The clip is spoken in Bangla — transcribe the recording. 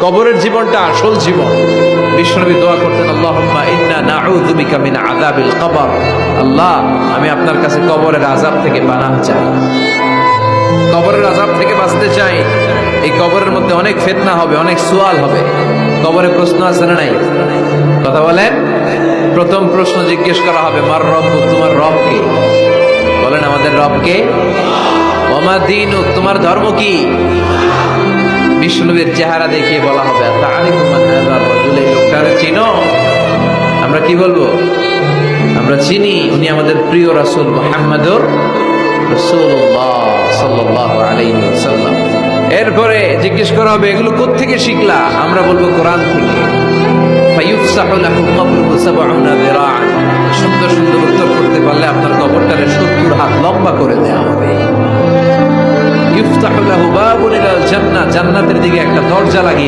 কবরের জীবনটা আসল জীবন। বিশ্বনবী দোয়া করতেন, আল্লাহুম্মা ইন্না নাউযু বিকা মিন আযাবিল কবর। আল্লাহ, আমি আপনার কাছে কবরের আযাব থেকে পানাহ চাই, কবরের আযাব থেকে বাঁচতে চাই। এই কবরের মধ্যে অনেক ফিতনা হবে, অনেক সুয়াল হবে। কবরে প্রশ্ন আছে না নাই? কথা বলেন। প্রথম প্রশ্ন জিজ্ঞেস করা হবে, মার রব্বুক, তোমার রব কে? বলেন, আমাদের রব কে? ওয়া মা দীনুক, তোমার ধর্ম কি? বিষ্ণুবীর চেহারা দেখিয়ে বলা হবে, তাআরিফু মান হাযার রাজুল, এই লোকটারে চিনো? আমরা কি বলবো? আমরা চিনি, উনি আমাদের প্রিয় রাসূল মুহাম্মদুর রাসূলুল্লাহ সাল্লাল্লাহু আলাইহি ওয়াসাল্লাম। এরপরে জিজ্ঞেস করা হবে, এগুলো কোত্থেকে শিখলা? আমরা বলবো, কোরআন থেকে। ফায়ুফসাহু লাহু কবরুহু ৭০ যিরাআন। সুন্দর সুন্দর উত্তর করতে পারলে আপনার কবরটারে ৭০ হাত লম্বা করে দেওয়া হবে। ইফতাহু লাহু বাবুন ইলাল জান্নাহ, জান্নাতের দিকে একটা দরজা লাগিয়ে